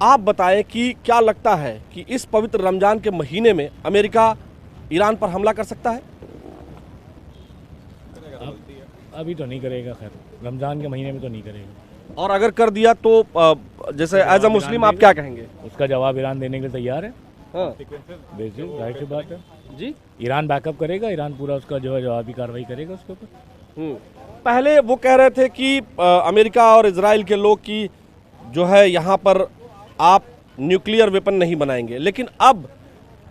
आप बताएं कि क्या लगता है कि इस पवित्र रमजान के महीने में अमेरिका ईरान पर हमला कर सकता है? अभी तो नहीं करेगा, खैर रमज़ान के महीने में तो नहीं करेगा। और अगर कर दिया तो जैसे एज अ मुस्लिम आप क्या कहेंगे? उसका जवाब ईरान देने के लिए तैयार है। हाँ बेसिक जाहिर सी बात है जी। ईरान बैकअप करेगा, ईरान पूरा उसका जो है जवाबी कार्रवाई करेगा उसके ऊपर। पहले वो कह रहे थे कि अमेरिका और इजराइल के लोग की जो है यहाँ पर आप न्यूक्लियर वेपन नहीं बनाएंगे, लेकिन अब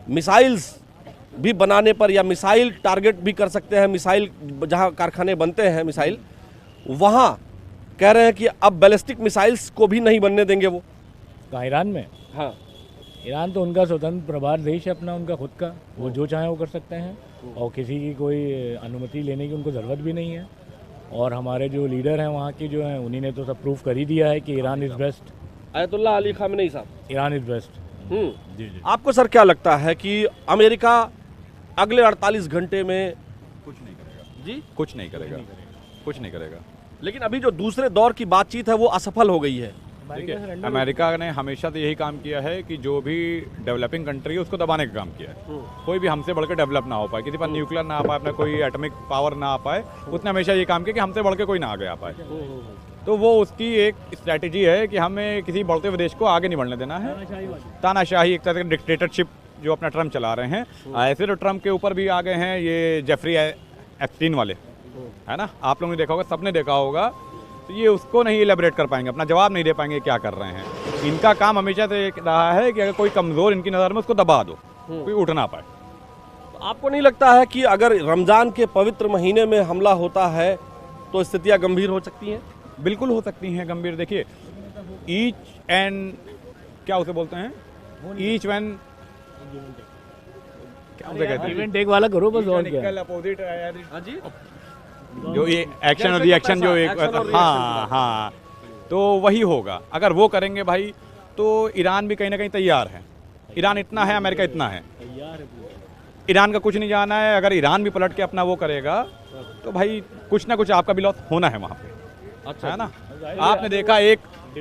मिसाइल्स भी बनाने पर या मिसाइल टारगेट भी कर सकते हैं। मिसाइल जहाँ कारखाने बनते हैं मिसाइल, वहाँ कह रहे हैं कि अब बैलिस्टिक मिसाइल्स को भी नहीं बनने देंगे वो। कहाँ, ईरान में? हाँ, ईरान तो उनका स्वतंत्र प्रभार देश है अपना, उनका खुद का, वो जो चाहे वो कर सकते हैं और किसी की कोई अनुमति लेने की उनको ज़रूरत भी नहीं है। और हमारे जो लीडर हैं वहाँ के जो हैं उन्हीं ने तो सब प्रूफ कर ही दिया है कि Iran is best. अयतुल्ला Ali Khamenei साहब, ईरान इज़ बेस्ट। जी जी। आपको सर क्या लगता है कि अमेरिका अगले 48 घंटे में कुछ नहीं करेगा जी? कुछ नहीं करेगा, कुछ नहीं करेगा। लेकिन अभी जो दूसरे दौर की बातचीत है वो असफल हो गई है। देखिए, अमेरिका ने हमेशा तो यही काम किया है कि जो भी डेवलपिंग कंट्री है उसको दबाने का काम किया है। कोई भी हमसे बढ़कर डेवलप ना हो पाए, किसी पर न्यूक्लियर ना आ पाए, अपना कोई एटॉमिक पावर ना आ पाए, उसने हमेशा ये काम किया कि हमसे बढ़ के कोई ना आगे आ पाए। तो वो उसकी एक स्ट्रैटेजी है कि हमें किसी बढ़ते हुए देश को आगे नहीं बढ़ने देना है। तानाशाही, एक तरह का डिक्टेटरशिप जो अपना ट्रम्प चला रहे हैं। ऐसे तो ट्रम्प के ऊपर भी आ गए हैं ये जेफरी एप्स्टीन वाले, है ना, आप लोगों ने देखा होगा, सबने देखा होगा। तो ये उसको नहीं इलेबरेट कर पाएंगे, अपना जवाब नहीं दे पाएंगे क्या कर रहे हैं। इनका काम हमेशा से रहा है कि अगर कोई कमज़ोर इनकी नज़र में उसको दबा दो, कोई उठ ना पाए। आपको नहीं लगता है कि अगर रमजान के पवित्र महीने में हमला होता है तो स्थितियां गंभीर हो सकती हैं? बिल्कुल हो सकती हैं गंभीर। देखिए, ईच एंड क्या उसे बोलते हैं, ईच वन क्या उसे कहते हैं, इवेंट एक वाला करो बस, और क्या। अपोजिट हाँ जी, जो ये एक्शन और रिएक्शन जो एक, हाँ हाँ, तो वही होगा। अगर वो करेंगे भाई तो ईरान भी कहीं ना कहीं तैयार है। ईरान इतना है, अमेरिका इतना है, ईरान का कुछ नहीं जाना है। अगर ईरान भी पलट के अपना वो करेगा तो भाई कुछ ना कुछ आपका भी लॉस होना है वहाँ पे। अच्छा है ना। आपने देखा एक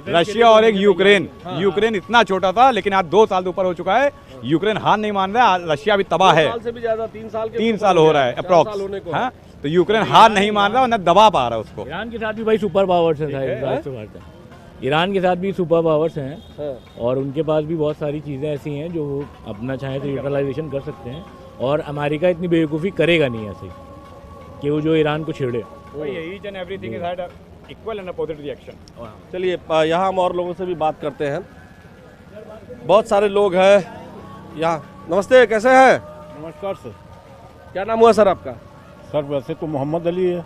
रशिया और एक यूक्रेन, यूक्रेन इतना छोटा था लेकिन आज 2 साल ऊपर हो चुका है। यूक्रेन हार नहीं मान रहा, रशिया भी तबाह है। 2 साल से भी ज्यादा, 3 साल हो रहा है अप्रॉक्स। हाँ, तो यूक्रेन हार नहीं मान रहा और न दबा पा रहा उसको। ईरान के साथ भी भाई सुपर पावर्स हैं, ईरान के साथ भी सुपर पावर्स हैं और उनके पास भी बहुत सारी चीज़ें ऐसी हैं जो अपना चाहे तो यूटिलाइजेशन कर सकते हैं। और अमेरिका इतनी बेवकूफ़ी करेगा नहीं ऐसे कि वो जो ईरान को छेड़े। Each and everything is had equal and opposite reaction. चलिए यहाँ हम और लोगों से भी बात करते हैं। बहुत सारे लोग हैं यहाँ। नमस्ते, कैसे हैं? नमस्कार सर। क्या नाम हुआ सर आपका? सर वैसे तो मोहम्मद अली है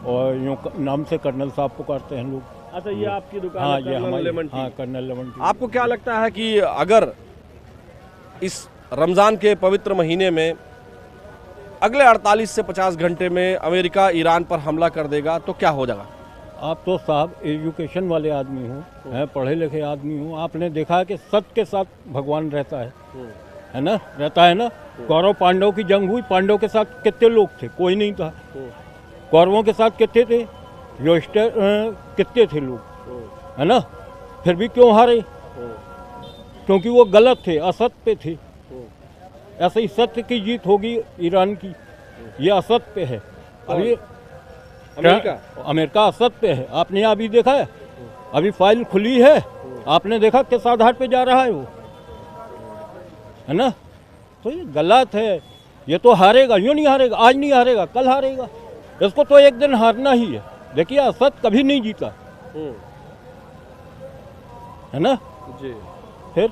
और यूँ नाम से कर्नल साहब पुकारते हैं लोग। अच्छा, ये आपकी दुकान हाँ, है, ये कर्नल हमारी, लेमन टी। हाँ, कर्नल लेमन टी। आपको क्या लगता है कि अगर इस रमज़ान के पवित्र महीने में अगले 48 से 50 घंटे में अमेरिका ईरान पर हमला कर देगा तो क्या हो जाएगा? आप तो साहब एजुकेशन वाले आदमी हो, हैं, पढ़े लिखे आदमी हो। आपने देखा है कि सत्य के साथ भगवान रहता है ना, रहता है ना। कौरव पांडव की जंग हुई, पांडव के साथ कितने लोग थे? कोई नहीं था। कौरवों के साथ कितने थे? युधिष्ठिर कितने थे लोग, है ना। फिर भी क्यों हारे? क्योंकि वो गलत थे, असत्य पे थे। ऐसे ही सत्य की जीत होगी ईरान की। ये असत्य पे है अभी, अमेरिका असत्य पे है। आपने अभी देखा है, अभी फाइल खुली है, आपने देखा किस आधार पे जा रहा है वो, है ना। तो ये गलत है। ये तो हारेगा, यूँ नहीं हारेगा, आज नहीं हारेगा, कल हारेगा। इसको तो एक दिन हारना ही है। देखिए, असत्य कभी नहीं जीता, है ना जी। फिर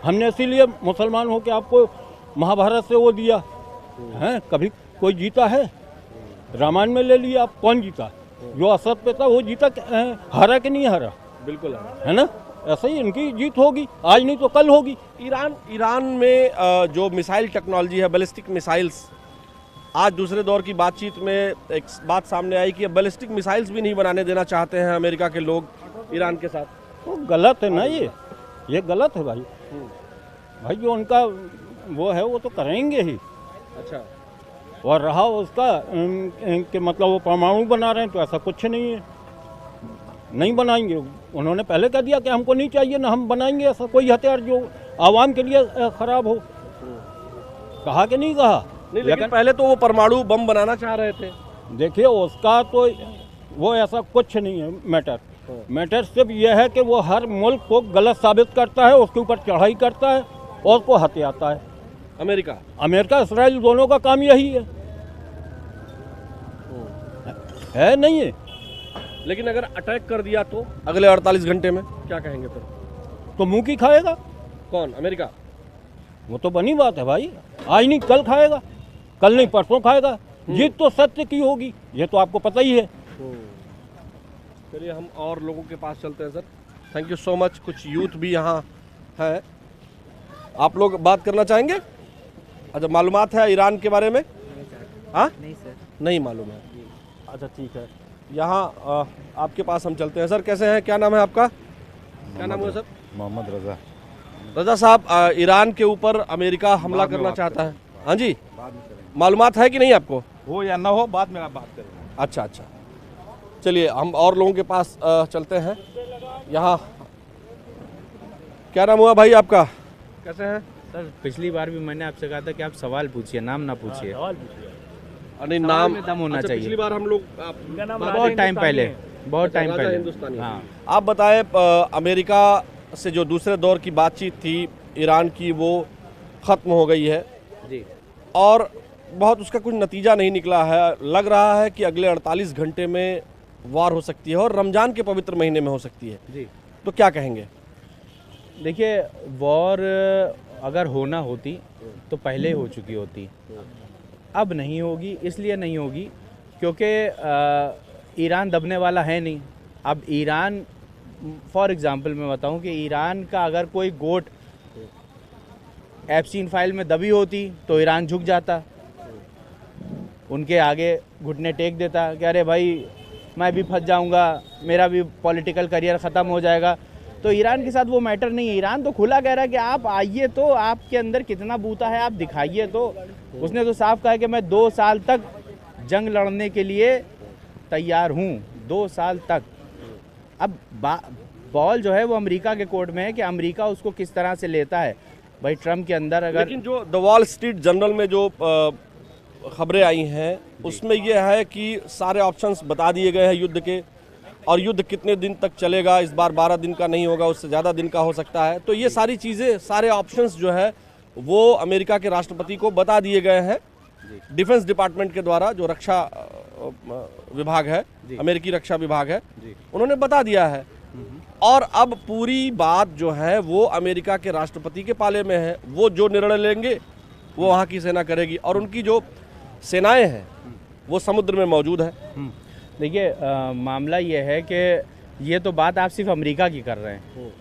हमने इसीलिए मुसलमान हो के आपको महाभारत से वो दिया है। कभी कोई जीता है? रामायण में ले लिया आप, कौन जीता? जो असत्य पे था वो जीता, हारा कि नहीं हारा? बिल्कुल है ना। ऐसे ही इनकी जीत होगी, आज नहीं तो कल होगी। ईरान में जो मिसाइल टेक्नोलॉजी है, बैलिस्टिक मिसाइल्स, आज दूसरे दौर की बातचीत में एक बात सामने आई कि बैलिस्टिक मिसाइल्स भी नहीं बनाने देना चाहते हैं अमेरिका के लोग ईरान के साथ। तो गलत है ना, ये गलत है भाई। भाई जो उनका वो है वो तो करेंगे ही। अच्छा। और रहा उसका कि मतलब वो परमाणु बना रहे हैं तो ऐसा कुछ नहीं है। नहीं बनाएंगे। उन्होंने पहले कह दिया कि हमको नहीं चाहिए, ना हम बनाएंगे ऐसा कोई हथियार जो आवाम के लिए खराब हो। कहा कि नहीं कहा? नहीं, लेकिन पहले तो वो परमाणु बम बनाना चाह रहे थे। देखिए उसका तो वो ऐसा कुछ नहीं है मैटर। मैटर सिर्फ यह है कि वो हर मुल्क को गलत साबित करता है, उसके ऊपर चढ़ाई करता है और उसको हथियाता है। अमेरिका इसराइल दोनों का काम यही है नहीं है? लेकिन अगर अटैक कर दिया तो अगले 48 घंटे में क्या कहेंगे फिर? तो मुंह की खाएगा? कौन? अमेरिका? वो तो बनी बात है भाई, आज नहीं कल खाएगा, कल नहीं परसों खाएगा। जीत तो सत्य की होगी, ये तो आपको पता ही है। चलिए हम और लोगों के पास चलते हैं sir. Thank you so much. कुछ यूथ भी यहाँ है, आप लोग बात करना चाहेंगे? अच्छा, मालूमात है ईरान के बारे में? हाँ नहीं सर, नहीं मालूम है। अच्छा ठीक है, यहाँ आपके पास हम चलते हैं। सर कैसे हैं, क्या नाम है आपका? क्या नाम है सर? मोहम्मद रजा। रजा साहब, ईरान के ऊपर अमेरिका हमला करना चाहता है। हाँ जी, मालूमात है कि नहीं आपको? हो या ना हो, बाद में आप बात करें। अच्छा अच्छा, चलिए हम और लोगों के पास चलते हैं। यहाँ क्या नाम हुआ भाई आपका, कैसे हैं? सर पिछली बार भी मैंने आपसे कहा था कि आप सवाल पूछिए, नाम ना पूछिए। नहीं नाम में दम होना अच्छा, चाहिए। पिछली बार हम लोग बहुत टाइम पहले, बहुत टाइम राजा पहले। हिंदुस्तानी। हाँ, आप बताएं, अमेरिका से जो दूसरे दौर की बातचीत थी ईरान की, वो ख़त्म हो गई है जी और बहुत उसका कुछ नतीजा नहीं निकला है। लग रहा है कि अगले 48 घंटे में वार हो सकती है और रमज़ान के पवित्र महीने में हो सकती है। जी। तो क्या कहेंगे? देखिए, वॉर अगर होना होती तो पहले ही हो चुकी होती, अब नहीं होगी। इसलिए नहीं होगी क्योंकि ईरान दबने वाला है नहीं। अब ईरान, फॉर एग्जांपल मैं बताऊं कि ईरान का अगर कोई गोट एप्स्टीन फाइल में दबी होती तो ईरान झुक जाता, उनके आगे घुटने टेक देता कि अरे भाई मैं भी फंस जाऊंगा, मेरा भी पॉलिटिकल करियर ख़त्म हो जाएगा। तो ईरान के साथ वो मैटर नहीं है। ईरान तो खुला कह रहा है कि आप आइए, तो आपके अंदर कितना बूता है आप दिखाइए। तो उसने तो साफ कहा है कि मैं 2 साल तक जंग लड़ने के लिए तैयार हूँ, 2 साल तक। अब बॉल जो है वो अमेरिका के कोर्ट में है कि अमेरिका उसको किस तरह से लेता है। भाई ट्रम्प के अंदर अगर, लेकिन जो द वॉल स्ट्रीट जर्नल में जो खबरें आई हैं उसमें यह है कि सारे ऑप्शंस बता दिए गए हैं युद्ध के, और युद्ध कितने दिन तक चलेगा, इस बार 12 दिन का नहीं होगा, उससे ज़्यादा दिन का हो सकता है। तो ये सारी चीज़ें, सारे ऑप्शंस जो है वो अमेरिका के राष्ट्रपति को बता दिए गए हैं डिफेंस डिपार्टमेंट के द्वारा, जो रक्षा विभाग है, अमेरिकी रक्षा विभाग है, उन्होंने बता दिया है। और अब पूरी बात जो है वो अमेरिका के राष्ट्रपति के पाले में है। वो जो निर्णय लेंगे वो वहाँ की सेना करेगी, और उनकी जो सेनाएं हैं वो समुद्र में मौजूद है। देखिए मामला ये है कि ये तो बात आप सिर्फ अमेरिका की कर रहे हैं।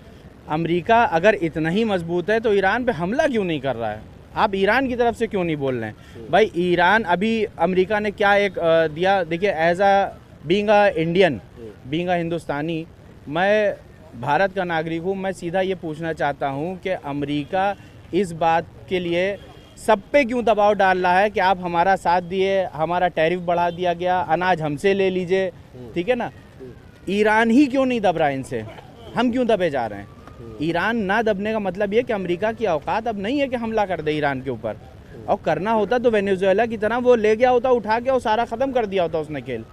अमेरिका अगर इतना ही मजबूत है तो ईरान पे हमला क्यों नहीं कर रहा है? आप ईरान की तरफ से क्यों नहीं बोल रहे हैं? भाई ईरान, अभी अमेरिका ने क्या एक दिया, देखिए as a being a Indian, being a Hindustani, मैं भारत का नागरिक हूँ, मैं सीधा ये पूछना चाहता हूँ कि अमेरिका इस बात के लिए सब पे क्यों दबाव डाल रहा है कि आप हमारा साथ दिए, हमारा टैरिफ बढ़ा दिया गया, अनाज हमसे ले लीजिए, ठीक है ना? ईरान ही क्यों नहीं दब रहा है इनसे, हम क्यों दबे जा रहे हैं? ईरान ना दबने का मतलब ये कि अमेरिका की औकात अब नहीं है कि हमला कर दे ईरान के ऊपर, और करना होता तो वेनेजुएला की तरह वो ले गया होता उठा के और सारा ख़त्म कर दिया होता उसने खेल।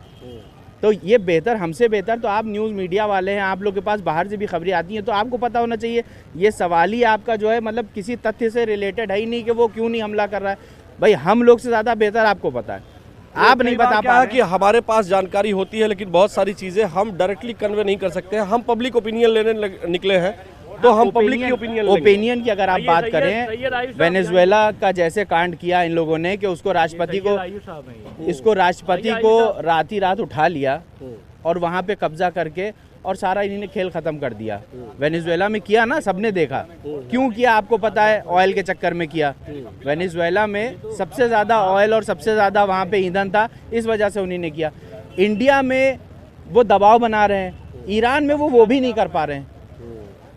तो ये बेहतर, हमसे बेहतर तो आप न्यूज़ मीडिया वाले हैं, आप लोग के पास बाहर से भी खबरें आती हैं, तो आपको पता होना चाहिए। ये सवाल ही आपका जो है मतलब किसी तथ्य से रिलेटेड है ही नहीं कि वो क्यों नहीं हमला कर रहा है। भाई हम लोग से ज़्यादा बेहतर आपको पता है, आप नहीं बता पा रहे कि हमारे पास जानकारी होती है लेकिन बहुत सारी चीज़ें हम डायरेक्टली कन्वे नहीं कर सकते हैं। हम पब्लिक ओपिनियन लेने निकले हैं, तो हम पब्लिक की ओपिनियन की अगर आप बात करें, वेनेजुएला का जैसे कांड किया इन लोगों ने कि उसको राष्ट्रपति को रात ही रात उठा लिया और वहाँ पे कब्जा करके और सारा इन्होंने खेल खत्म कर दिया। वेनेजुएला में किया ना, सबने देखा। क्यों किया आपको पता है? ऑयल के चक्कर में किया। वेनेजुएला में सबसे ज़्यादा ऑयल और सबसे ज़्यादा वहाँ पे ईंधन था, इस वजह से उन्होंने किया। इंडिया में वो दबाव बना रहे हैं, ईरान में वो भी नहीं कर पा रहे हैं।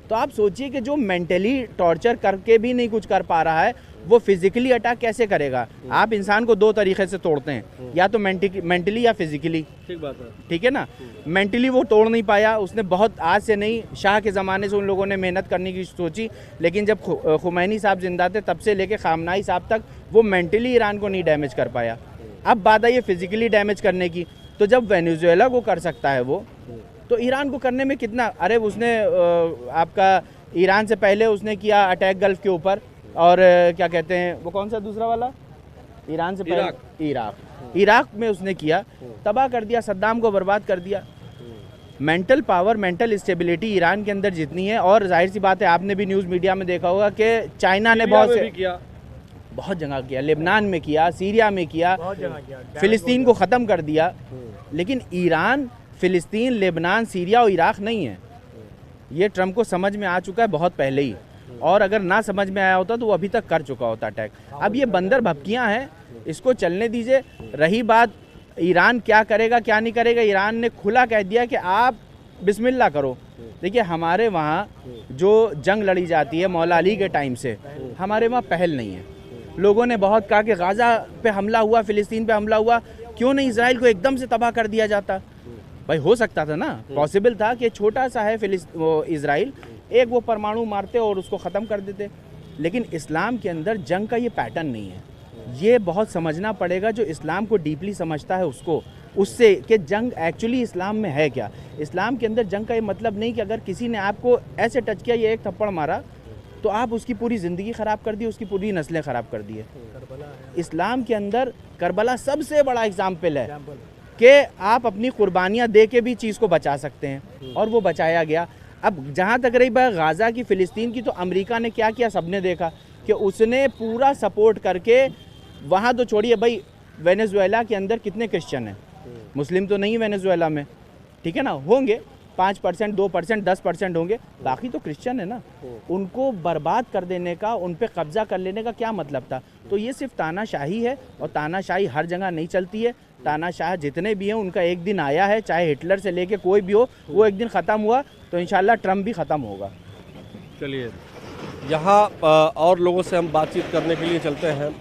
तो आप सोचिए कि जो मेंटली टॉर्चर करके भी नहीं कुछ कर पा रहा है, वो फिजिकली अटैक कैसे करेगा? आप इंसान को दो तरीके से तोड़ते हैं, या तो मेंटली या फिजिकली। ठीक बात है। ठीक है ना? मेंटली वो तोड़ नहीं पाया उसने, बहुत आज से नहीं, शाह के ज़माने से उन लोगों ने मेहनत करने की सोची, लेकिन जब खुमैनी साहब जिंदा थे तब से लेके खामनाई साहब तक वो मेंटली ईरान को नहीं डैमेज कर पाया। अब बात आई है फिजिकली डैमेज करने की, तो जब वेनेजुएला को कर सकता है वो, तो ईरान को करने में कितना, अरे उसने आपका ईरान से पहले उसने किया अटैक गल्फ के ऊपर, और क्या कहते हैं वो कौन सा दूसरा वाला, ईरान से पहले इराक में उसने किया, तबाह कर दिया, सद्दाम को बर्बाद कर दिया। Mental power, mental stability Iran के अंदर जितनी है, और जाहिर सी बात है आपने भी न्यूज़ मीडिया में देखा होगा कि चाइना ने बहुत जगह किया, लेबनान में किया, सीरिया में किया, फिलिस्तीन को ख़त्म कर दिया। लेकिन ईरान, फिलिस्तीन, लेबनान, सीरिया और इराक नहीं है। ये ट्रम्प को समझ में आ चुका है बहुत पहले ही, और अगर ना समझ में आया होता तो वो अभी तक कर चुका होता अटैक। अब ये बंदर भपकियाँ हैं, इसको चलने दीजिए। रही बात ईरान क्या करेगा क्या नहीं करेगा, ईरान ने खुला कह दिया कि आप बिस्मिल्लाह करो। देखिए हमारे वहाँ जो जंग लड़ी जाती है मौला अली के टाइम से, हमारे वहाँ पहल नहीं है। लोगों ने बहुत कहा कि गाज़ा पे हमला हुआ, फ़िलिस्तीन पे हमला हुआ, क्यों नहीं इसराइल को एकदम से तबाह कर दिया जाता? भाई हो सकता था ना, पॉसिबल था कि छोटा सा है इसराइल, एक वो परमाणु मारते और उसको ख़त्म कर देते। लेकिन इस्लाम के अंदर जंग का ये पैटर्न नहीं है। ये बहुत समझना पड़ेगा, जो इस्लाम को डीपली समझता है उसको, उससे कि जंग एक्चुअली इस्लाम में है क्या। इस्लाम के अंदर जंग का ये मतलब नहीं कि अगर किसी ने आपको ऐसे टच किया, ये एक थप्पड़ मारा, तो आप उसकी पूरी ज़िंदगी ख़राब कर दी, उसकी पूरी नस्लें ख़राब कर दी है। इस्लाम के अंदर करबला सबसे बड़ा एग्जाम्पल है कि आप अपनी कुर्बानियाँ दे के भी चीज़ को बचा सकते हैं, और वो बचाया गया। अब जहाँ तक रही बात गाज़ा की, फ़िलिस्तीन की, तो अमेरिका ने क्या किया सबने देखा कि उसने पूरा सपोर्ट करके, वहाँ तो छोड़िए भाई, वेनेजुएला के अंदर कितने क्रिश्चियन हैं, मुस्लिम तो नहीं वेनेजुएला में, ठीक है ना, होंगे 5%, 2%, 10% होंगे, बाकी तो क्रिश्चियन है ना। उनको बर्बाद कर देने का, उन पे कब्जा कर लेने का क्या मतलब था? तो ये सिर्फ तानाशाही है, और तानाशाही हर जगह नहीं चलती है। तानाशाह जितने भी हैं उनका एक दिन आया है, चाहे हिटलर से लेके कोई भी हो, वो एक दिन ख़त्म हुआ, तो इंशाल्लाह ट्रम्प भी ख़त्म होगा। चलिए, यहाँ और लोगों से हम बातचीत करने के लिए चलते हैं।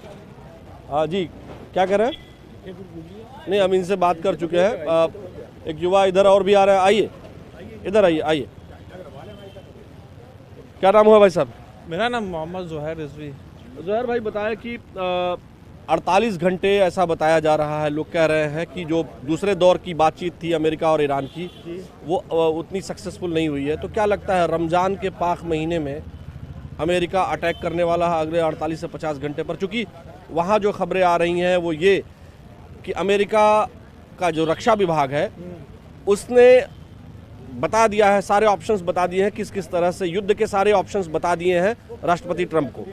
जी क्या कह रहे हैं? नहीं, हम इनसे बात कर चुके हैं। एक युवा इधर और भी आ रहा है, आइए इधर आइए, आइए। क्या नाम हुआ भाई साहब? मेरा नाम मोहम्मद ज़ुहैर रिजवी। ज़ुहैर भाई, बताया कि 48 घंटे ऐसा बताया जा रहा है, लोग कह रहे हैं कि जो दूसरे दौर की बातचीत थी अमेरिका और ईरान की, वो उतनी सक्सेसफुल नहीं हुई है। तो क्या लगता है रमज़ान के पाक महीने में अमेरिका अटैक करने वाला है अगले 48 से 50 घंटे पर? चूँकि वहाँ जो खबरें आ रही हैं वो ये कि अमेरिका का जो रक्षा विभाग है उसने बता दिया है, सारे ऑप्शंस बता दिए हैं, किस किस तरह से युद्ध के सारे ऑप्शंस बता दिए हैं राष्ट्रपति ट्रंप को।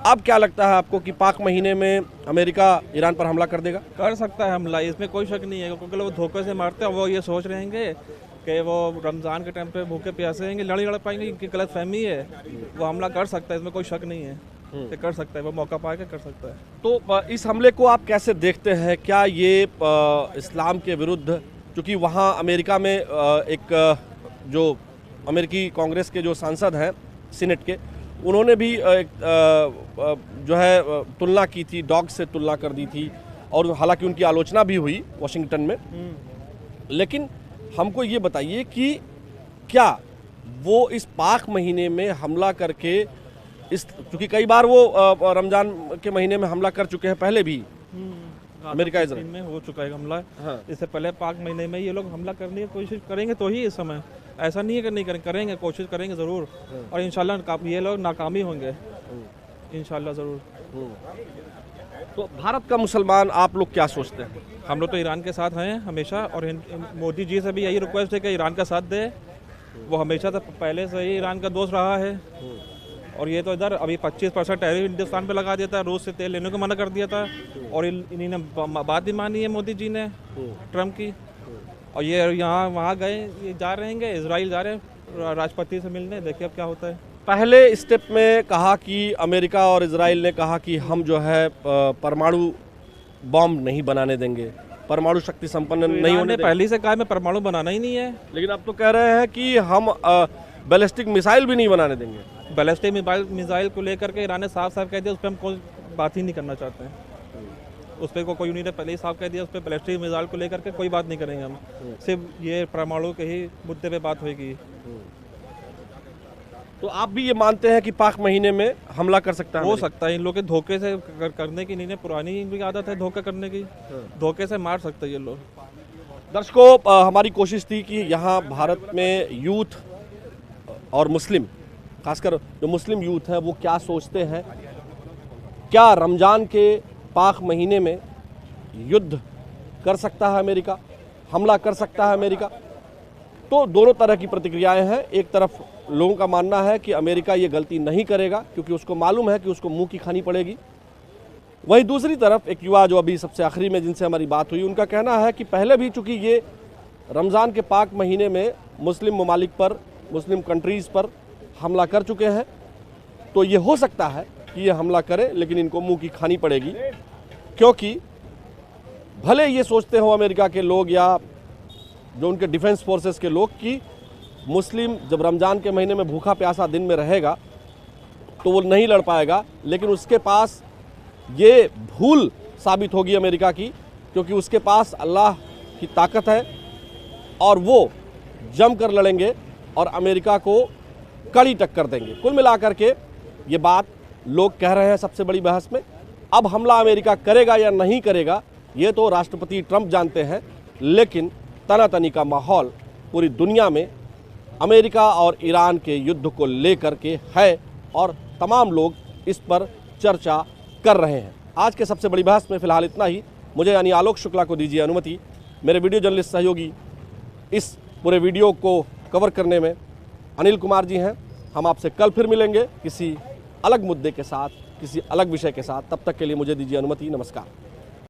अब क्या लगता है आपको कि पाक महीने में अमेरिका ईरान पर हमला कर देगा? कर सकता है हमला, इसमें कोई शक नहीं है, क्योंकि लोग धोखे से मारते हैं। वो ये सोच रहेंगे कि वो रमज़ान के टाइम पे भूखे प्यासे रहेंगे, लड़ पाएंगे, इनकी गलत फहमी है। वो हमला कर सकता है, इसमें कोई शक नहीं है कि कर सकता है, वो मौका पाएगा कर सकता है। तो इस हमले को आप कैसे देखते हैं? क्या ये इस्लाम के विरुद्ध, क्योंकि वहाँ अमेरिका में एक जो अमेरिकी कांग्रेस के जो सांसद हैं सीनेट के, उन्होंने भी जो है तुलना की थी, डॉग से तुलना कर दी थी, और हालांकि उनकी आलोचना भी हुई वाशिंगटन में। लेकिन हमको ये बताइए कि क्या वो इस पाक महीने में हमला करके, इस क्योंकि कई बार वो रमज़ान के महीने में हमला कर चुके हैं पहले भी, अमेरिका इजराइल में हो चुका है हमला। हाँ। इससे पहले पाक महीने में ये लोग हमला करने की कोशिश करेंगे, तो ही इस समय ऐसा नहीं है कि नहीं करेंगे, कोशिश करेंगे ज़रूर, और इंशाल्लाह ये लोग नाकामी होंगे इंशाल्लाह ज़रूर। तो भारत का मुसलमान आप लोग क्या सोचते हैं? हम लोग तो ईरान के साथ हैं हमेशा, और मोदी जी से भी यही रिक्वेस्ट है कि ईरान का साथ दे। वो हमेशा से पहले से ही ईरान का दोस्त रहा है, और ये तो इधर अभी 25% टैरिफ हिंदुस्तान पे लगा दिया था, रूस से तेल लेने को मना कर दिया था, और इन्हीं ने बात भी मानी है मोदी जी ने ट्रम्प की। और ये यहाँ वहाँ गए, ये जा रहेंगे, इजराइल जा रहे हैं राष्ट्रपति से मिलने, देखिए अब क्या होता है। पहले स्टेप में कहा कि अमेरिका और इजराइल ने कहा कि हम जो है परमाणु बॉम्ब नहीं बनाने देंगे, परमाणु शक्ति संपन्न नहीं होने देंगे। पहले से कहा मैं परमाणु बनाना ही नहीं है, लेकिन अब तो कह रहे हैं कि हम बैलिस्टिक मिसाइल भी नहीं बनाने देंगे। बैलिस्टिक मिसाइल को लेकर के ईरान ने साफ साफ कह दिया उस पर हम कोई बात ही नहीं करना चाहते हैं। उस पर कोई यूनिट ने पहले ही साफ कह दिया उस पर बैलिस्टिक मिसाइल को लेकर के कोई बात नहीं करेंगे हम, सिर्फ ये परमाणु के ही मुद्दे पे बात होगी। तो आप भी ये मानते हैं कि पाक महीने में हमला कर सकता है? हो सकता है, इन लोग के धोखे से करने की नहीं, पुरानी इनकी आदत है धोखा करने की, धोखे से मार सकते हैं ये लोग। दर्शकों, हमारी कोशिश थी कि यहाँ भारत में यूथ और मुस्लिम, खासकर जो मुस्लिम यूथ है वो क्या सोचते हैं, क्या रमज़ान के पाक महीने में युद्ध कर सकता है अमेरिका, हमला कर सकता है अमेरिका। तो दोनों तरह की प्रतिक्रियाएं हैं। एक तरफ लोगों का मानना है कि अमेरिका ये गलती नहीं करेगा क्योंकि उसको मालूम है कि उसको मुंह की खानी पड़ेगी। वहीं दूसरी तरफ एक युवा जो अभी सबसे आखिरी में जिनसे हमारी बात हुई, उनका कहना है कि पहले भी चूंकि ये रमज़ान के पाक महीने में मुस्लिम ममालिक पर, मुस्लिम कंट्रीज़ पर हमला कर चुके हैं, तो ये हो सकता है कि ये हमला करे लेकिन इनको मुंह की खानी पड़ेगी, क्योंकि भले ये सोचते हो अमेरिका के लोग या जो उनके डिफेंस फोर्सेस के लोग कि मुस्लिम जब रमज़ान के महीने में भूखा प्यासा दिन में रहेगा तो वो नहीं लड़ पाएगा, लेकिन उसके पास ये भूल साबित होगी अमेरिका की, क्योंकि उसके पास अल्लाह की ताकत है और वो जम कर लड़ेंगे और अमेरिका को कड़ी टक्कर देंगे। कुल मिलाकर के ये बात लोग कह रहे हैं सबसे बड़ी बहस में। अब हमला अमेरिका करेगा या नहीं करेगा ये तो राष्ट्रपति ट्रंप जानते हैं, लेकिन तनातनी का माहौल पूरी दुनिया में अमेरिका और ईरान के युद्ध को लेकर के है और तमाम लोग इस पर चर्चा कर रहे हैं। आज के सबसे बड़ी बहस में फिलहाल इतना ही। मुझे यानी आलोक शुक्ला को दीजिए अनुमति। मेरे वीडियो जर्नलिस्ट सहयोगी इस पूरे वीडियो को कवर करने में अनिल कुमार जी हैं। हम आपसे कल फिर मिलेंगे किसी अलग मुद्दे के साथ, किसी अलग विषय के साथ। तब तक के लिए मुझे दीजिए अनुमति। नमस्कार।